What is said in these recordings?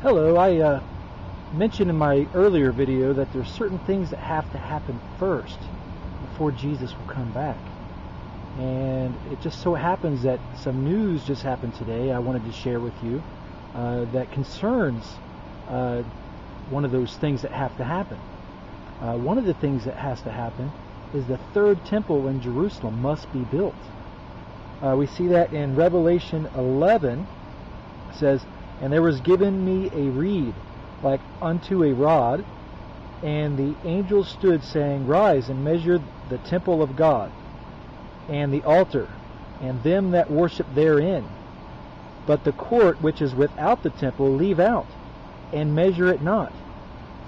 Hello, I mentioned in my earlier video that there's certain things that have to happen first before Jesus will come back. And it just so happens that some news just happened today I wanted to share with you that concerns one of those things that have to happen. One of the things that has to happen is the third temple in Jerusalem must be built. We see that in Revelation 11. It says, "And there was given me a reed like unto a rod, and the angel stood, saying, Rise and measure the temple of God, and the altar, and them that worship therein. But the court which is without the temple leave out, and measure it not.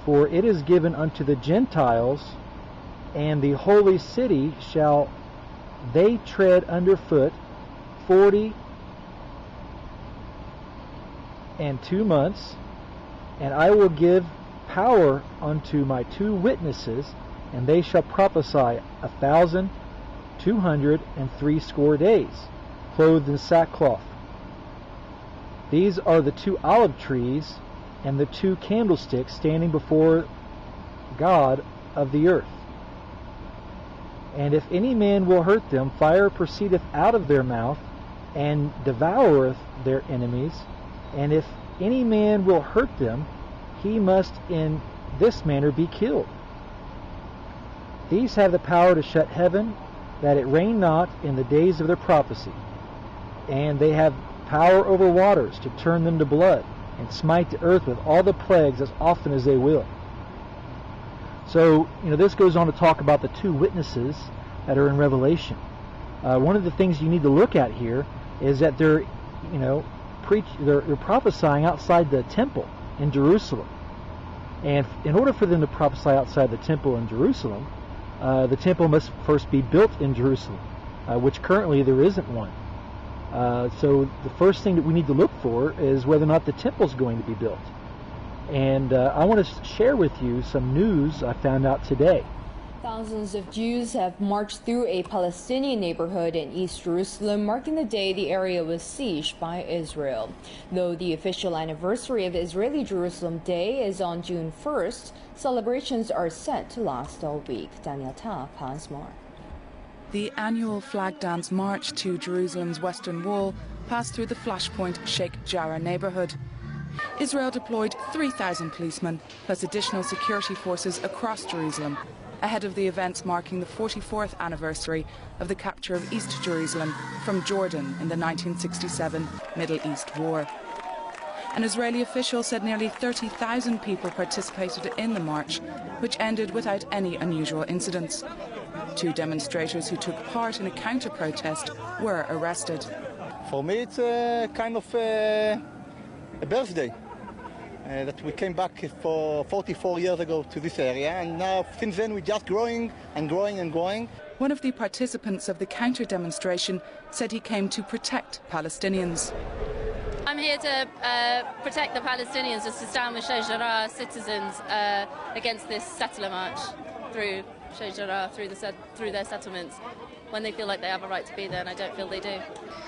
For it is given unto the Gentiles, and the holy city shall they tread under foot 42 months, and I will give power unto my 2 witnesses, and they shall prophesy 1,260 days, clothed in sackcloth. These are the 2 olive trees and the 2 candlesticks standing before God of the earth. And if any man will hurt them, fire proceedeth out of their mouth, and devoureth their enemies. And if any man will hurt them, he must in this manner be killed. These have the power to shut heaven, that it rain not in the days of their prophecy. And they have power over waters, to turn them to blood, and smite the earth with all the plagues as often as they will." So, this goes on to talk about the 2 witnesses that are in Revelation. One of the things you need to look at here is that they're prophesying outside the temple in Jerusalem. And in order for them to prophesy outside the temple in Jerusalem, the temple must first be built in Jerusalem, which currently there isn't one. So the first thing that we need to look for is whether or not the temple is going to be built. And I want to share with you some news I found out today. Thousands of Jews have marched through a Palestinian neighborhood in East Jerusalem, marking the day the area was sieged by Israel. Though the official anniversary of Israeli Jerusalem Day is on June 1st, celebrations are set to last all week. Daniel Taff has more. The annual flag dance march to Jerusalem's Western Wall passed through the flashpoint Sheikh Jarrah neighborhood. Israel deployed 3,000 policemen, plus additional security forces across Jerusalem, ahead of the events marking the 44th anniversary of the capture of East Jerusalem from Jordan in the 1967 Middle East War. An Israeli official said nearly 30,000 people participated in the march, which ended without any unusual incidents. 2 demonstrators who took part in a counter-protest were arrested. For me, it's kind of a birthday. That we came back for 44 years ago to this area, and now since then we're just growing and growing and growing. One of the participants of the counter-demonstration said he came to protect Palestinians. I'm here to protect the Palestinians, just to stand with Sheikh Jarrah citizens against this settler march through Sheikh Jarrah, through their settlements, when they feel like they have a right to be there, and I don't feel they do.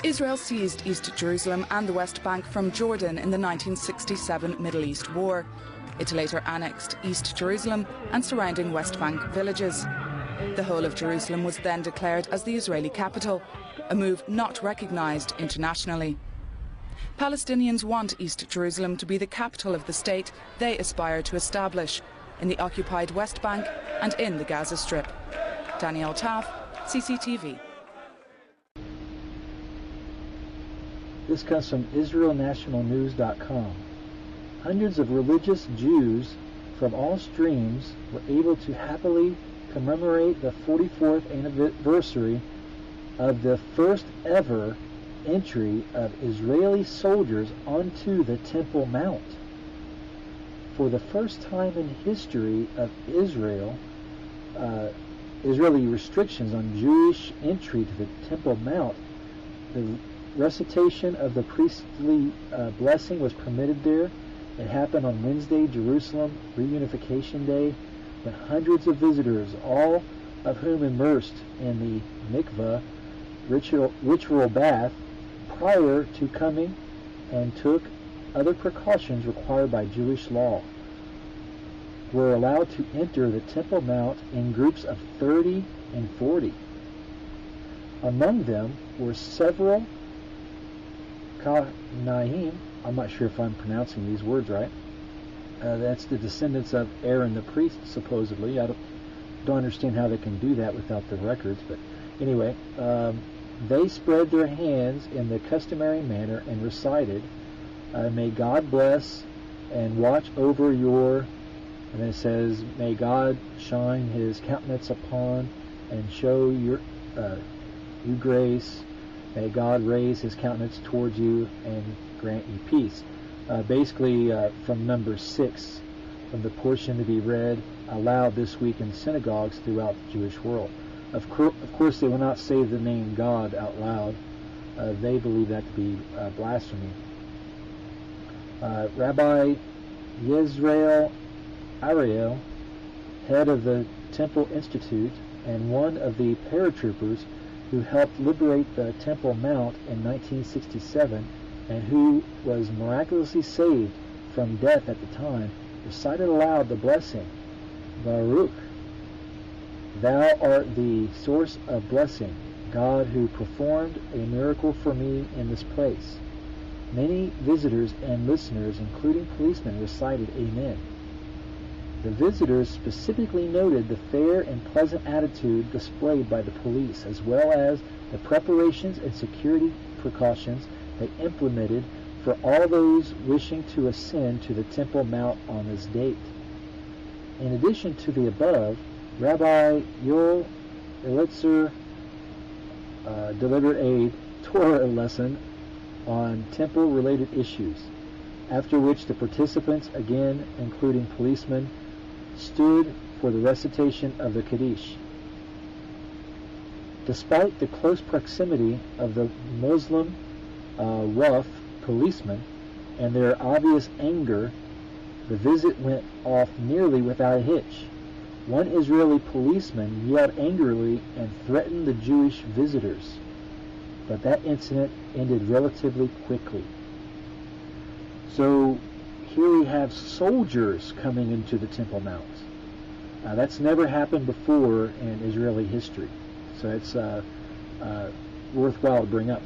Israel seized East Jerusalem and the West Bank from Jordan in the 1967 Middle East War. It later annexed East Jerusalem and surrounding West Bank villages. The whole of Jerusalem was then declared as the Israeli capital, a move not recognized internationally. Palestinians want East Jerusalem to be the capital of the state they aspire to establish, in the occupied West Bank and in the Gaza Strip. Danielle Taff, CCTV. This comes from IsraelNationalNews.com. Hundreds of religious Jews from all streams were able to happily commemorate the 44th anniversary of the first ever entry of Israeli soldiers onto the Temple Mount. For the first time in history of Israel, Israeli restrictions on Jewish entry to the Temple Mount, the recitation of the priestly blessing was permitted there. It happened on Wednesday, Jerusalem Reunification Day, when hundreds of visitors, all of whom immersed in the mikveh ritual bath prior to coming, and took other precautions required by Jewish law, were allowed to enter the Temple Mount in groups of 30 and 40. Among them were several Kahanaim. I'm not sure if I'm pronouncing these words right. That's the descendants of Aaron the priest, supposedly. I don't understand how they can do that without the records, but anyway, they spread their hands in the customary manner and recited, "May God bless and watch over your," and then it says, "May God shine his countenance upon and show you grace. May God raise his countenance towards you and grant you peace." Basically, from number 6, from the portion to be read aloud this week in synagogues throughout the Jewish world. Of course, they will not say the name God out loud. They believe that to be blasphemy. Rabbi Yisrael Ariel, head of the Temple Institute and one of the paratroopers who helped liberate the Temple Mount in 1967 and who was miraculously saved from death at the time, recited aloud the blessing, "Baruch, thou art the source of blessing, God who performed a miracle for me in this place." Many visitors and listeners, including policemen, recited Amen. The visitors specifically noted the fair and pleasant attitude displayed by the police, as well as the preparations and security precautions they implemented for all those wishing to ascend to the Temple Mount on this date. In addition to the above, Rabbi Yoel Elitzer delivered a Torah lesson on temple-related issues, after which the participants, again including policemen, stood for the recitation of the Kaddish. Despite the close proximity of the Muslim Waqf policemen and their obvious anger, the visit went off nearly without a hitch. One Israeli policeman yelled angrily and threatened the Jewish visitors, but that incident ended relatively quickly. So here we have soldiers coming into the Temple Mount. That's never happened before in Israeli history, so it's worthwhile to bring up.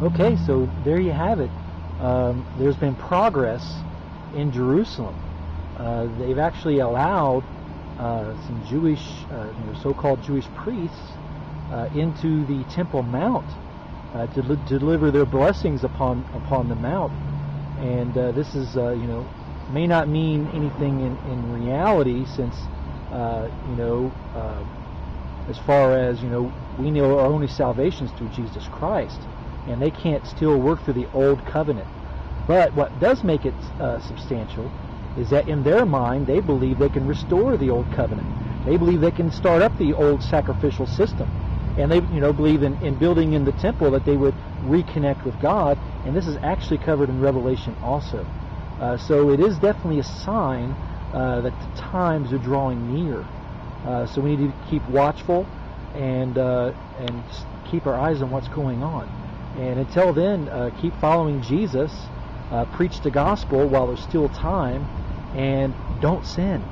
Okay, so there you have it. There's been progress in Jerusalem. They've actually allowed some Jewish, so-called Jewish priests into the Temple Mount to deliver their blessings upon the Mount. And this is, may not mean anything in reality, since, as far as, we know our only salvation is through Jesus Christ, and they can't still work through the old covenant. But what does make it substantial is that in their mind, they believe they can restore the old covenant. They believe they can start up the old sacrificial system. And they, believe in building in the temple that they would reconnect with God. And this is actually covered in Revelation also. So it is definitely a sign that the times are drawing near. So we need to keep watchful and keep our eyes on what's going on. And until then, keep following Jesus, preach the gospel while there's still time, and don't sin.